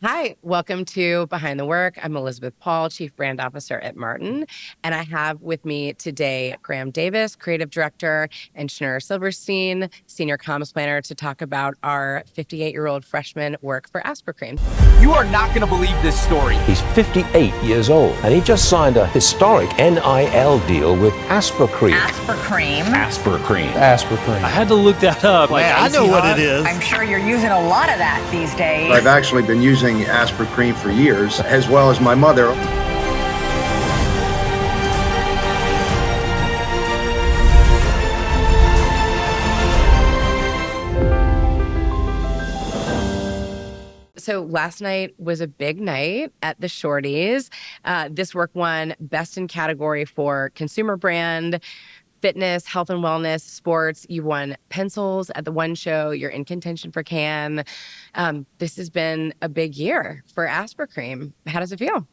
Hi, welcome to Behind the Work. I'm Elizabeth Paul, Chief Brand Officer at Martin. And I have with me today Graham Davis, Creative Director, and Shneur Silverstein, Senior Comms Planner, to talk about our 58-year-old freshman work for Aspercreme. You are not going to believe this story. He's 58 years old, and he just signed a historic NIL deal with Aspercreme. Aspercreme. Aspercreme. I had to look that up. Man, I know what it is. I'm sure you're using a lot of that these days. I've actually been using Aspercreme for years, as well as my mother. So last night was a big night at the Shorties. This work won Best in Category for Consumer Brand, Fitness, Health and Wellness, Sports. You won pencils at the one show. You're in contention for Cannes. This has been a big year for Aspercreme. How does it feel?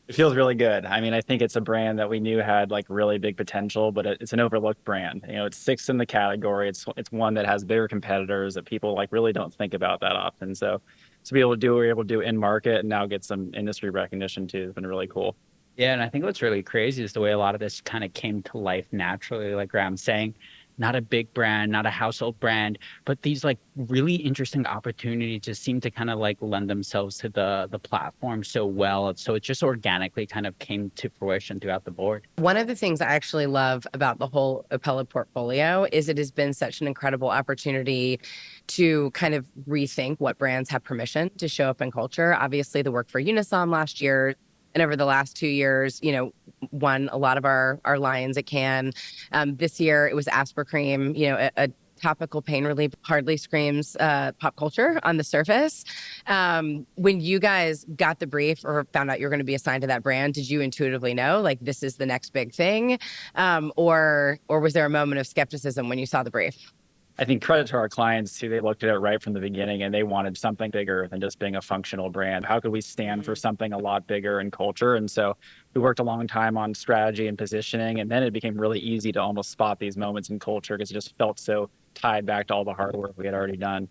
It feels really good. I mean, I think it's a brand that we knew had like really big potential, but it's an overlooked brand. You know, it's sixth in the category. It's one that has bigger competitors that people like really don't think about that often. So to be able to do what we're able to do in market and now get some industry recognition too has been really cool. Yeah, and I think what's really crazy is the way a lot of this kind of came to life naturally, like Graham's saying, not a big brand, not a household brand, but these like really interesting opportunities just seem to kind of like lend themselves to the platform so well. So it just organically kind of came to fruition throughout the board. One of the things I actually love about the whole Opella portfolio is it has been such an incredible opportunity to kind of rethink what brands have permission to show up in culture. Obviously, the work for Unisom last year and over the last 2 years, won a lot of our lions at Cannes. This year, it was Aspercreme, a topical pain relief hardly screams pop culture on the surface. When you guys got the brief or found out you're going to be assigned to that brand, did you intuitively know, like, this is the next big thing? Or was there a moment of skepticism when you saw the brief? I think credit to our clients too. They looked at it right from the beginning and they wanted something bigger than just being a functional brand. How could we stand for something a lot bigger in culture? And so we worked a long time on strategy and positioning, and then it became really easy to almost spot these moments in culture because it just felt so tied back to all the hard work we had already done.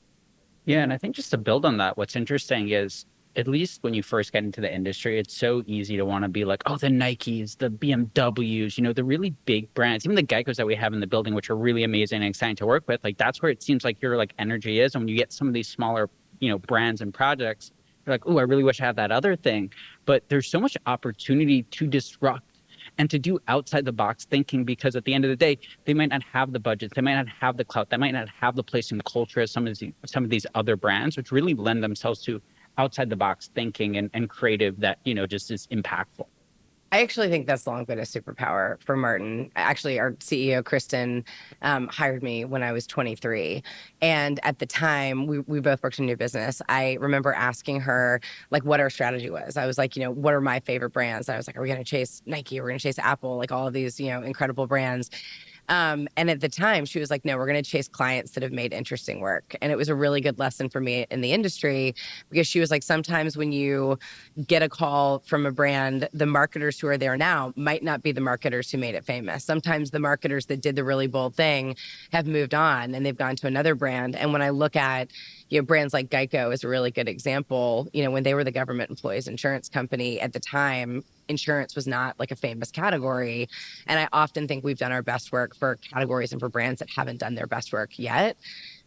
Yeah, and I think just to build on that, what's interesting is at least when you first get into the industry, it's so easy to want to be like, oh, the Nikes, the BMWs, the really big brands, even the Geicos that we have in the building, which are really amazing and exciting to work with. Like, that's where it seems like your like energy is. And when you get some of these smaller, brands and projects, you're like, oh, I really wish I had that other thing. But there's so much opportunity to disrupt and to do outside the box thinking, because at the end of the day, they might not have the budgets, they might not have the clout, they might not have the place in culture as some of these other brands, which really lend themselves to outside the box thinking and creative that, just is impactful. I actually think that's long been a superpower for Martin. Actually, our CEO, Kristen, hired me when I was 23. And at the time, we both worked in new business. I remember asking her, like, what our strategy was. I was like, what are my favorite brands? And I was like, are we going to chase Nike? Are we going to chase Apple? Like all of these, incredible brands. And at the time, she was like, no, we're going to chase clients that have made interesting work. And it was a really good lesson for me in the industry, because she was like, sometimes when you get a call from a brand, the marketers who are there now might not be the marketers who made it famous. Sometimes the marketers that did the really bold thing have moved on and they've gone to another brand. And when I look at, brands like Geico is a really good example. When they were the government employees insurance company at the time, insurance was not like a famous category. And I often think we've done our best work for categories and for brands that haven't done their best work yet.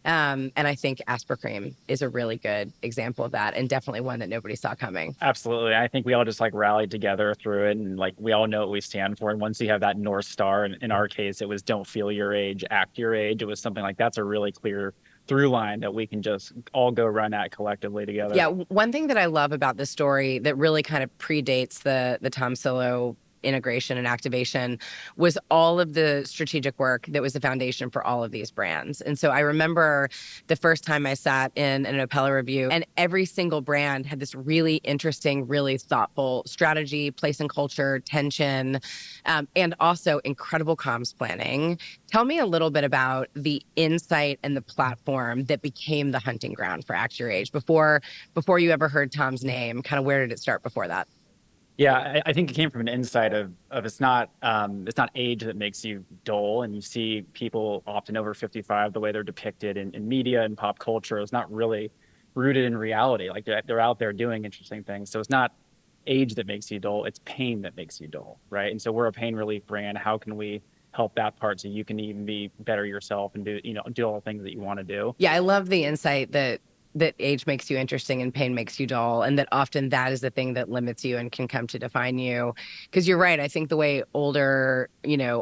And I think Aspercreme is a really good example of that, and definitely one that nobody saw coming. Absolutely. I think we all just like rallied together through it, and like we all know what we stand for. And once you have that North Star, and in our case, it was don't feel your age, act your age. It was something like that's a really clear through line that we can just all go run at collectively together. Yeah, one thing that I love about this story that really kind of predates the Tom Sillo integration and activation was all of the strategic work that was the foundation for all of these brands. And so I remember the first time I sat in an Opella review, and every single brand had this really interesting, really thoughtful strategy, place and culture, tension, and also incredible comms planning. Tell me a little bit about the insight and the platform that became the hunting ground for Act Your Age. Before you ever heard Tom's name, kind of where did it start before that? Yeah, I think it came from an insight of it's not age that makes you dull, and you see people often over 55, the way they're depicted in media and pop culture is not really rooted in reality. Like they're out there doing interesting things. So it's not age that makes you dull, it's pain that makes you dull, right? And so we're a pain relief brand. How can we help that part so you can even be better yourself and do all the things that you want to do? Yeah, I love the insight that age makes you interesting and pain makes you dull, and that often that is the thing that limits you and can come to define you. Because you're right, I think the way older,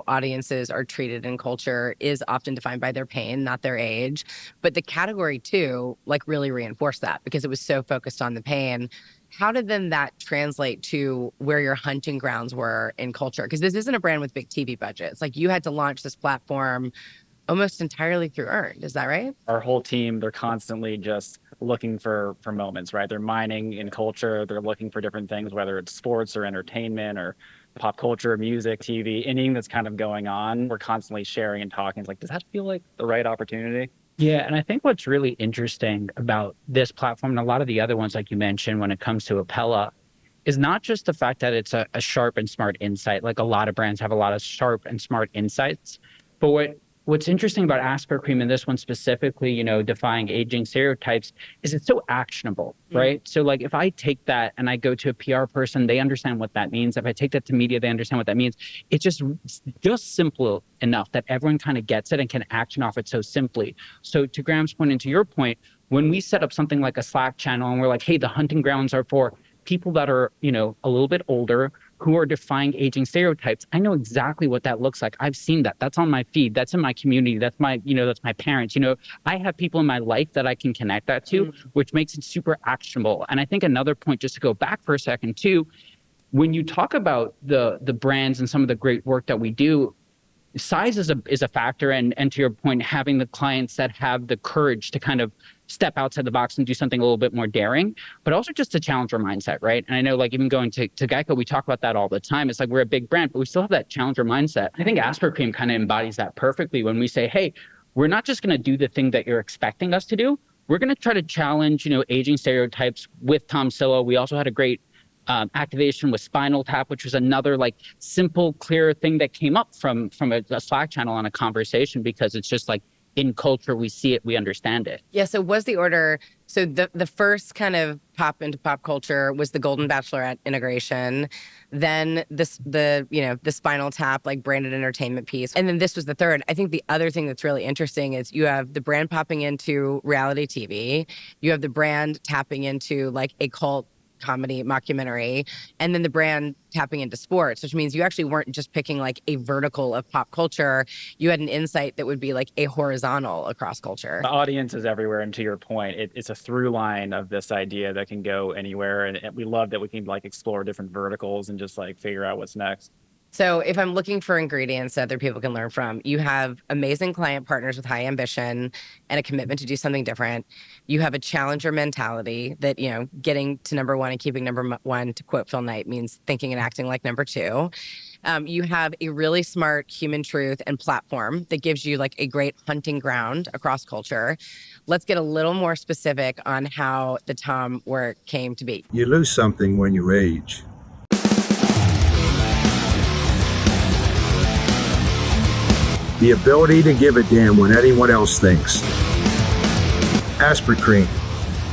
audiences are treated in culture is often defined by their pain, not their age. But the category too, like, really reinforced that because it was so focused on the pain. How did then that translate to where your hunting grounds were in culture? Because this isn't a brand with big TV budgets. Like, you had to launch this platform almost entirely through earned. Is that right? Our whole team, they're constantly just looking for moments, right? They're mining in culture. They're looking for different things, whether it's sports or entertainment or pop culture, music, TV, anything that's kind of going on. We're constantly sharing and talking. It's like, does that feel like the right opportunity? Yeah, and I think what's really interesting about this platform and a lot of the other ones, like you mentioned, when it comes to Appella, is not just the fact that it's a sharp and smart insight. Like, a lot of brands have a lot of sharp and smart insights, but what's interesting about Aspercreme and this one specifically, defying aging stereotypes, is it's so actionable, right? So like, if I take that and I go to a PR person, they understand what that means. If I take that to media, they understand what that means. It's just simple enough that everyone kind of gets it and can action off it so simply. So to Graham's point and to your point, when we set up something like a Slack channel and we're like, hey, the hunting grounds are for people that are, a little bit older, who are defying aging stereotypes. I know exactly what that looks like. I've seen that. That's on my feed. That's in my community. That's my, that's my parents. I have people in my life that I can connect that to, which makes it super actionable. And I think another point, just to go back for a second too, when you talk about the brands and some of the great work that we do, size is a factor. And to your point, having the clients that have the courage to kind of step outside the box and do something a little bit more daring, but also just a challenger mindset, right? And I know, like, even going to Geico, we talk about that all the time. It's like, we're a big brand, but we still have that challenger mindset. I think Aspercreme kind of embodies that perfectly when we say, hey, we're not just going to do the thing that you're expecting us to do. We're going to try to challenge, aging stereotypes with Tom Sillo. We also had a great activation with Spinal Tap, which was another like simple, clear thing that came up from a Slack channel on a conversation, because it's just like, in culture, we see it, we understand it. Yeah. So was the order, so the first kind of pop into pop culture was the Golden Bachelorette integration, then the Spinal Tap, like, branded entertainment piece. And then this was the third. I think the other thing that's really interesting is you have the brand popping into reality TV. You have the brand tapping into like a cult comedy mockumentary, and then the brand tapping into sports, which means you actually weren't just picking like a vertical of pop culture. You had an insight that would be like a horizontal across culture. The audience is everywhere, and to your point, it's a through line of this idea that can go anywhere, and we love that we can like explore different verticals and just like figure out what's next. So if I'm looking for ingredients that other people can learn from, you have amazing client partners with high ambition and a commitment to do something different. You have a challenger mentality that, getting to number one and keeping number one, to quote Phil Knight, means thinking and acting like number two. You have a really smart human truth and platform that gives you like a great hunting ground across culture. Let's get a little more specific on how the Tom work came to be. You lose something when you age. The ability to give a damn what anyone else thinks. Aspercreme,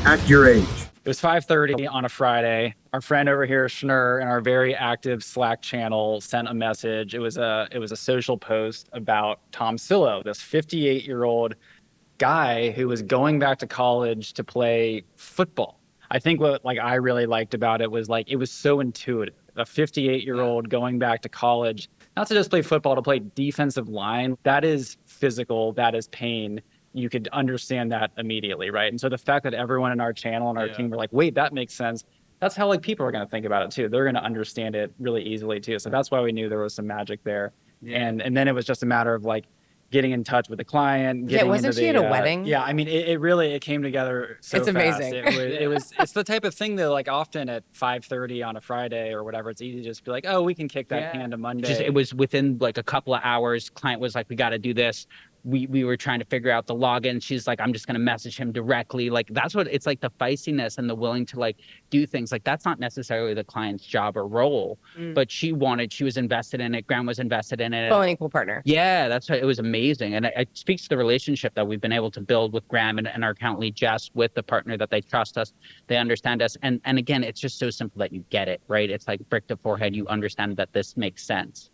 at your age. It was 5:30 on a Friday. Our friend over here, Shneur, in our very active Slack channel, sent a message. It was a social post about Tom Sillo, this 58-year-old guy who was going back to college to play football. I think what I really liked about it was it was so intuitive. A 58-year-old going back to college, not to just play football, to play defensive line. That is physical. That is pain. You could understand that immediately, right? And so the fact that everyone in our channel and our team were like, wait, that makes sense. That's how people are going to think about it too. They're going to understand it really easily too. So that's why we knew there was some magic there. Yeah. And then it was just a matter of getting in touch with the client. Wasn't she at a wedding? Yeah, I mean, it really came together so fast. It's amazing. It's the type of thing that often at 5:30 on a Friday or whatever, it's easy to just be like, oh, we can kick that can to Monday. It was within a couple of hours. Client was like, we got to do this. we were trying to figure out the login. She's like, I'm just going to message him directly. Like, that's what it's like, the feistiness and the willing to like do things. Like, that's not necessarily the client's job or role, but she was invested in it. Graham was invested in it. Well, an equal partner. Yeah, that's right. It was amazing. And it speaks to the relationship that we've been able to build with Graham and our account lead, Jess, with the partner that they trust us, they understand us. And again, it's just so simple that you get it, right? It's like brick to forehead. You understand that this makes sense.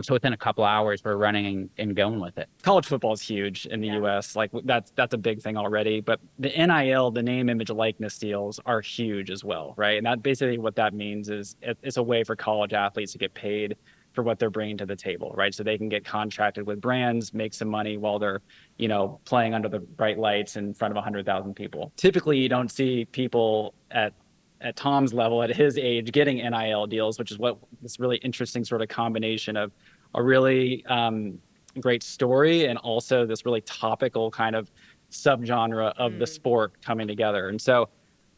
So within a couple of hours, we're running and going with it. College football is huge in the US. Like that's a big thing already. But the NIL, the name, image, likeness deals are huge as well, right? And that basically what that means is it's a way for college athletes to get paid for what they're bringing to the table, right? So they can get contracted with brands, make some money while they're, playing under the bright lights in front of 100,000 people. Typically, you don't see people at Tom's level, at his age, getting NIL deals, which is what this really interesting sort of combination of a really great story and also this really topical kind of subgenre of the sport coming together. And so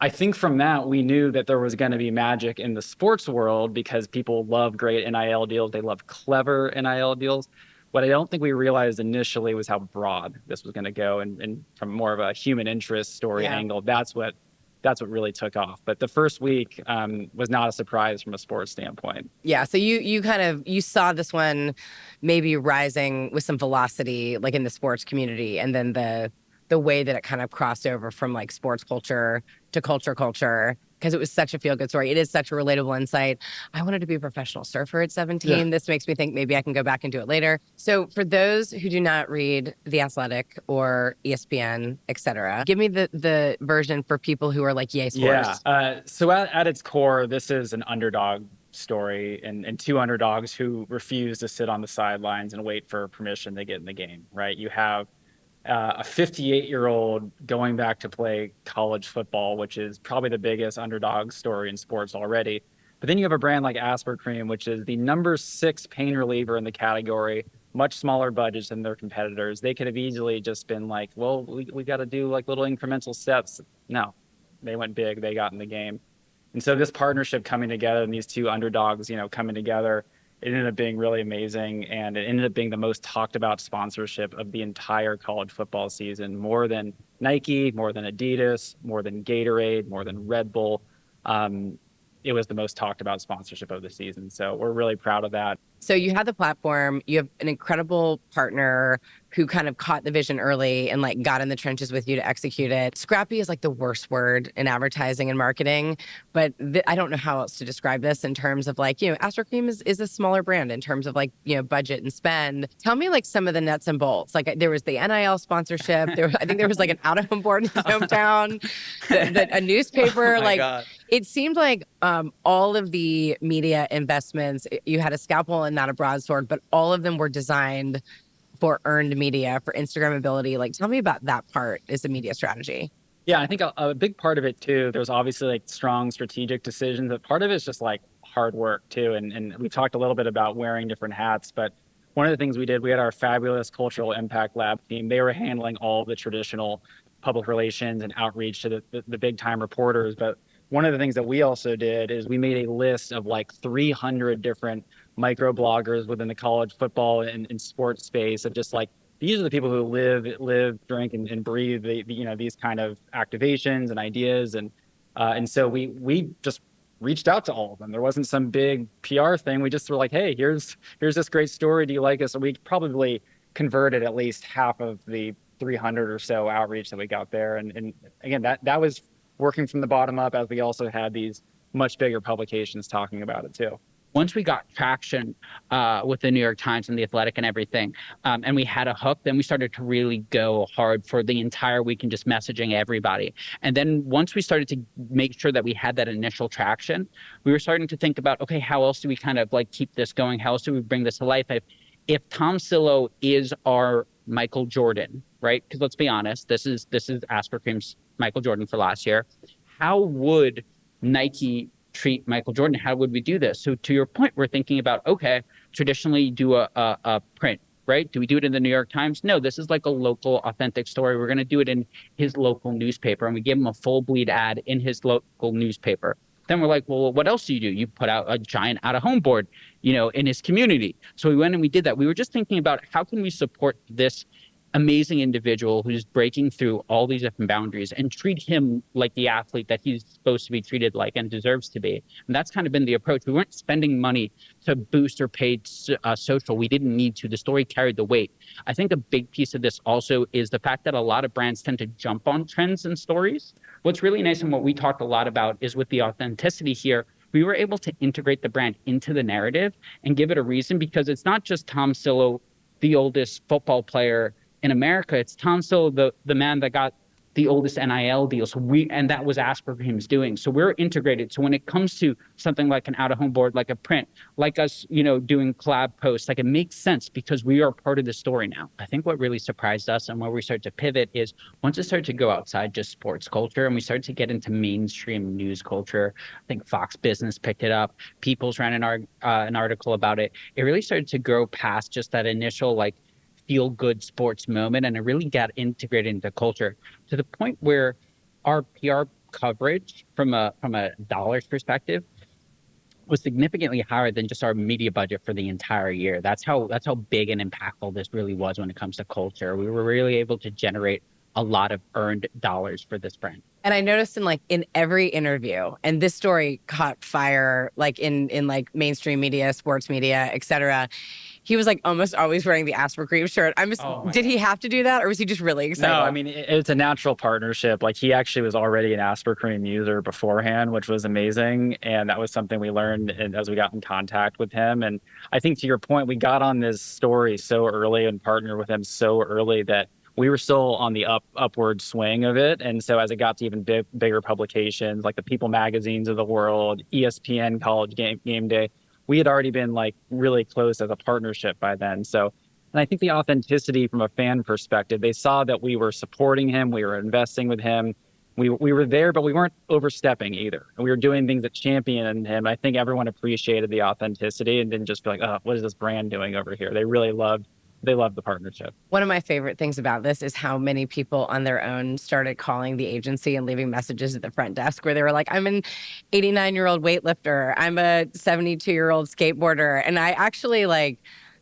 I think from that, we knew that there was going to be magic in the sports world because people love great NIL deals. They love clever NIL deals. What I don't think we realized initially was how broad this was going to go. And from more of a human interest story angle, that's what really took off. But the first week was not a surprise from a sports standpoint. Yeah. So you saw this one maybe rising with some velocity, like in the sports community, and then the way that it kind of crossed over from like sports culture to culture, because it was such a feel-good story. It is such a relatable insight. I wanted to be a professional surfer at 17. Yeah. This makes me think maybe I can go back and do it later. So for those who do not read The Athletic or ESPN, et cetera, give me the version for people who are like, yay, sports. Yeah. So at its core, this is an underdog story and two underdogs who refuse to sit on the sidelines and wait for permission to get in the game, right? You have a 58-year-old going back to play college football, which is probably the biggest underdog story in sports already. But then you have a brand like Aspercreme, which is the number 6 pain reliever in the category, much smaller budgets than their competitors. They could have easily just been like, well, we got to do like little incremental steps. No, they went big. They got in the game. And so this partnership coming together and these two underdogs, coming together, it ended up being really amazing, and it ended up being the most talked about sponsorship of the entire college football season, more than Nike, more than Adidas, more than Gatorade, more than Red Bull. It was the most talked about sponsorship of the season. So we're really proud of that. So you have the platform, you have an incredible partner who kind of caught the vision early and like got in the trenches with you to execute it. Scrappy is like the worst word in advertising and marketing, but I don't know how else to describe this in terms of like, Aspercreme is a smaller brand in terms of like, budget and spend. Tell me like some of the nuts and bolts. Like there was the NIL sponsorship. I think there was like an out-of-home board in his hometown, a newspaper. God. It seemed like all of the media investments, you had a scalpel and not a broadsword, but all of them were designed for earned media, for Instagram ability. Like, tell me about that part as the media strategy. Yeah, I think a big part of it too, there's obviously like strong strategic decisions, but part of it is just like hard work too. And we talked a little bit about wearing different hats, but one of the things we did, we had our fabulous cultural impact lab team. They were handling all the traditional public relations and outreach to the big time reporters. But one of the things that we also did is we made a list of like 300 different micro bloggers within the college football and sports space of just like, these are the people who live, drink, and breathe these kind of activations and ideas. And so we just reached out to all of them. There wasn't some big PR thing. We just were like, hey, here's this great story. Do you like us? So we probably converted at least half of the 300 or so outreach that we got there. And again, that was working from the bottom up, as we also had these much bigger publications talking about it too. Once we got traction with the New York Times and the Athletic and everything, and we had a hook, then we started to really go hard for the entire week and just messaging everybody. And then once we started to make sure that we had that initial traction, we were starting to think about, okay, how else do we kind of like keep this going? How else do we bring this to life? If Tom Sillo is our Michael Jordan, right? Because let's be honest, this is Aspercreme's Michael Jordan for last year. How would Nike treat Michael Jordan? How would we do this? So to your point, we're thinking about, okay, traditionally do a print, right? Do we do it in the New York Times? No, this is like a local authentic story. We're going to do it in his local newspaper, and we give him a full bleed ad in his local newspaper. Then we're like, well, what else do? You put out a giant out-of-home board, in his community. So we went and we did that. We were just thinking about how can we support this amazing individual who's breaking through all these different boundaries, and treat him like the athlete that he's supposed to be treated like and deserves to be. And that's kind of been the approach. We weren't spending money to boost or pay social. We didn't need to. The story carried the weight. I think a big piece of this also is the fact that a lot of brands tend to jump on trends and stories. What's really nice and what we talked a lot about is with the authenticity here, we were able to integrate the brand into the narrative and give it a reason, because it's not just Tom Sillo, the oldest football player in America. It's Tom Sillo, the man that got the oldest NIL deal. And that was Aspercreme's doing. So we're integrated. So when it comes to something like an out-of-home board, like a print, like us, doing collab posts, like it makes sense because we are part of the story now. I think what really surprised us and where we started to pivot is once it started to go outside just sports culture and we started to get into mainstream news culture. I think Fox Business picked it up. People's ran an article about it. It really started to grow past just that initial feel good sports moment, and it really got integrated into culture to the point where our PR coverage from a dollars perspective was significantly higher than just our media budget for the entire year. That's how big and impactful this really was when it comes to culture. We were really able to generate a lot of earned dollars for this brand. And I noticed in every interview, and this story caught fire, in mainstream media, sports media, et cetera. He was almost always wearing the Aspercreme shirt. Did he have to do that, or was he just really excited? No, I mean, it's a natural partnership. He actually was already an Aspercreme user beforehand, which was amazing. And that was something we learned as we got in contact with him. And I think to your point, we got on this story so early and partnered with him so early that we were still on the upward swing of it. And so as it got to even bigger publications, like the People magazines of the world, ESPN College Game Day, we had already been really close as a partnership by then. So, and I think the authenticity from a fan perspective, they saw that we were supporting him, we were investing with him, we were there, but we weren't overstepping either. And we were doing things that championed him. I think everyone appreciated the authenticity and didn't just be like, oh, what is this brand doing over here? They really loved the partnership. One of my favorite things about this is how many people on their own started calling the agency and leaving messages at the front desk where they were like, I'm an 89-year-old weightlifter. I'm a 72-year-old skateboarder. And I actually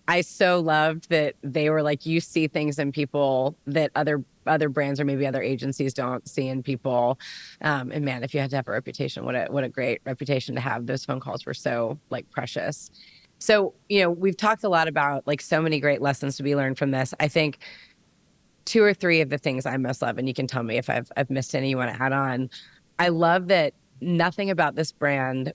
I so loved that they were you see things in people that other brands or maybe other agencies don't see in people. And man, if you had to have a reputation, what a great reputation to have. Those phone calls were so precious. So, we've talked a lot about so many great lessons to be learned from this. I think 2 or 3 of the things I most love, and you can tell me if I've missed any you want to add on. I love that nothing about this brand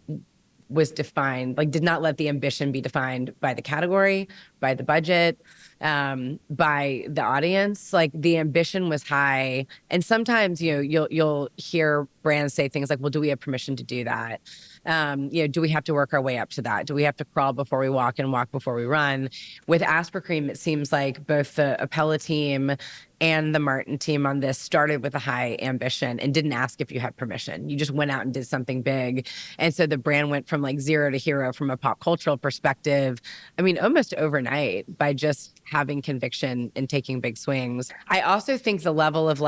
was defined, did not let the ambition be defined by the category, by the budget, by the audience. The ambition was high. And sometimes, you'll hear brands say things like, well, do we have permission to do that? Do we have to work our way up to that? Do we have to crawl before we walk and walk before we run? With Aspercreme, it seems like both the Appella team and the Martin team on this started with a high ambition and didn't ask if you had permission. You just went out and did something big. And so the brand went from zero to hero from a pop cultural perspective, almost overnight by just having conviction and taking big swings. I also think the level of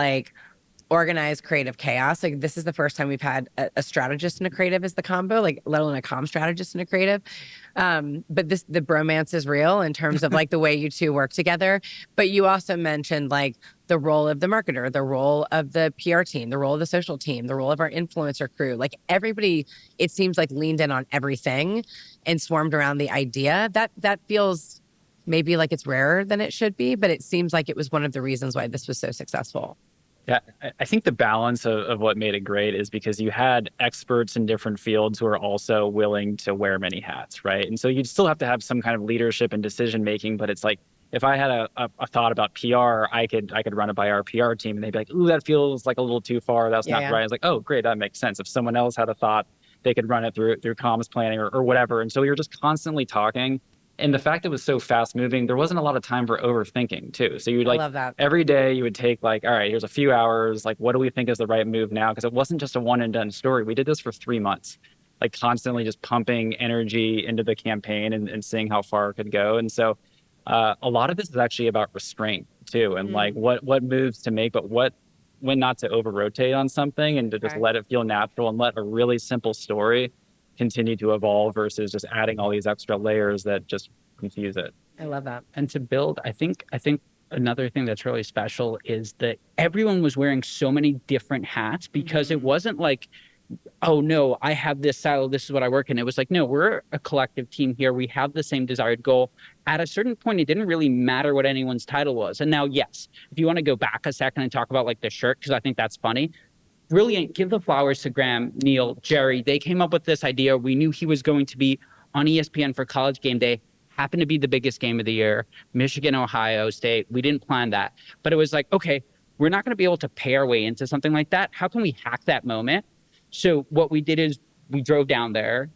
organized creative chaos. This is the first time we've had a strategist and a creative as the combo, let alone a comm strategist and a creative. But the bromance is real in terms of the way you two work together. But you also mentioned the role of the marketer, the role of the PR team, the role of the social team, the role of our influencer crew. Everybody, it seems leaned in on everything and swarmed around the idea. That feels maybe it's rarer than it should be, but it seems like it was one of the reasons why this was so successful. Yeah, I think the balance of what made it great is because you had experts in different fields who are also willing to wear many hats, right? And so you'd still have to have some kind of leadership and decision making, but it's if I had a thought about PR, I could run it by our PR team and they'd be like, ooh, that feels a little too far. That's not right. I was like, oh, great, that makes sense. If someone else had a thought, they could run it through comms planning or whatever. And so you're just constantly talking. And the fact it was so fast moving, there wasn't a lot of time for overthinking too. So you'd I love that. Every day you would take all right, here's a few hours. What do we think is the right move now? Because it wasn't just a one and done story. We did this for 3 months, constantly just pumping energy into the campaign and seeing how far it could go. And so a lot of this is actually about restraint too. And what moves to make, but when not to over rotate on something and to just let it feel natural and let a really simple story continue to evolve versus just adding all these extra layers that just confuse it. I love that. And to build, I think another thing that's really special is that everyone was wearing so many different hats because it wasn't like, oh no, I have this silo, this is what I work in. It was like, no, we're a collective team here. We have the same desired goal. At a certain point, it didn't really matter what anyone's title was. And now, yes, if you want to go back a second and talk about like the shirt, because I think that's funny, brilliant. Give the flowers to Graham, Neil, Jerry. They came up with this idea. We knew he was going to be on ESPN for College Game Day. Happened to be the biggest game of the year, Michigan, Ohio State. We didn't plan that, but it was like, okay, we're not going to be able to pay our way into something like that. How can we hack that moment? So what we did is we drove down there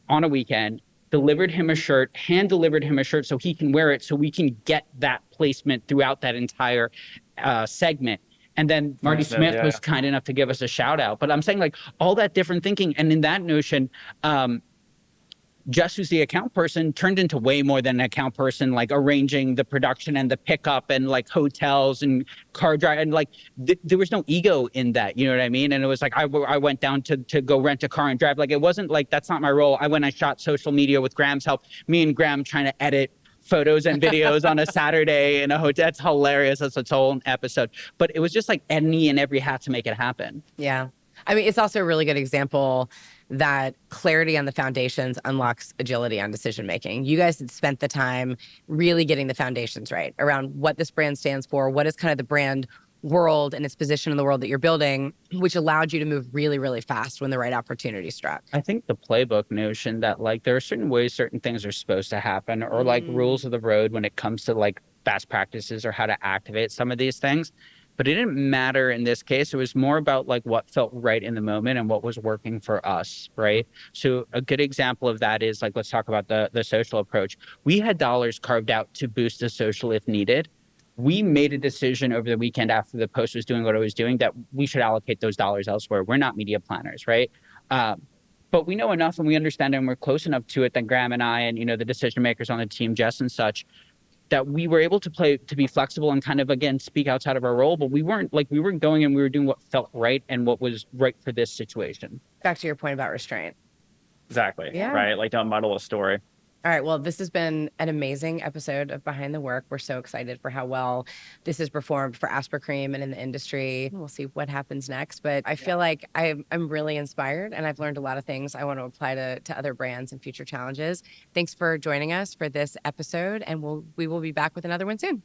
on a weekend, delivered him a shirt, hand delivered him a shirt so he can wear it, so we can get that placement throughout that entire segment. And then Marty Smith was kind enough to give us a shout out. But I'm saying like all that different thinking. And in that notion, Jess, who's the account person, turned into way more than an account person, like arranging the production and the pickup and like hotels and car drive. And like there was no ego in that. You know what I mean? And it was like I went down to go rent a car and drive. Like it wasn't like that's not my role. I went and shot social media with Graham's help. Me and Graham trying to edit photos and videos on a Saturday in a hotel. That's hilarious. That's its whole episode. But it was just like any and every hat to make it happen. Yeah. I mean, it's also a really good example that clarity on the foundations unlocks agility on decision making. You guys had spent the time really getting the foundations right around what this brand stands for, what is kind of the brand world and its position in the world that you're building, which allowed you to move really, really fast when the right opportunity struck. I think the playbook notion that like there are certain ways certain things are supposed to happen, or like rules of the road when it comes to like best practices or how to activate some of these things. But it didn't matter in this case. It was more about like what felt right in the moment and what was working for us, right? So a good example of that is like, let's talk about the social approach. We had dollars carved out to boost the social if needed. We made a decision over the weekend after the post was doing what it was doing that we should allocate those dollars elsewhere. We're not media planners, right? But we know enough and we understand and we're close enough to it that Graham and I and, you know, the decision makers on the team, Jess and such, that we were able to be flexible and kind of, again, speak outside of our role, but we weren't going and we were doing what felt right and what was right for this situation. Back to your point about restraint. Exactly. Yeah. Right. Like don't muddle a story. All right. Well, this has been an amazing episode of Behind the Work. We're so excited for how well this has performed for Aspercreme and in the industry. We'll see what happens next. But I feel like I'm really inspired and I've learned a lot of things I want to apply to other brands and future challenges. Thanks for joining us for this episode. And we will be back with another one soon.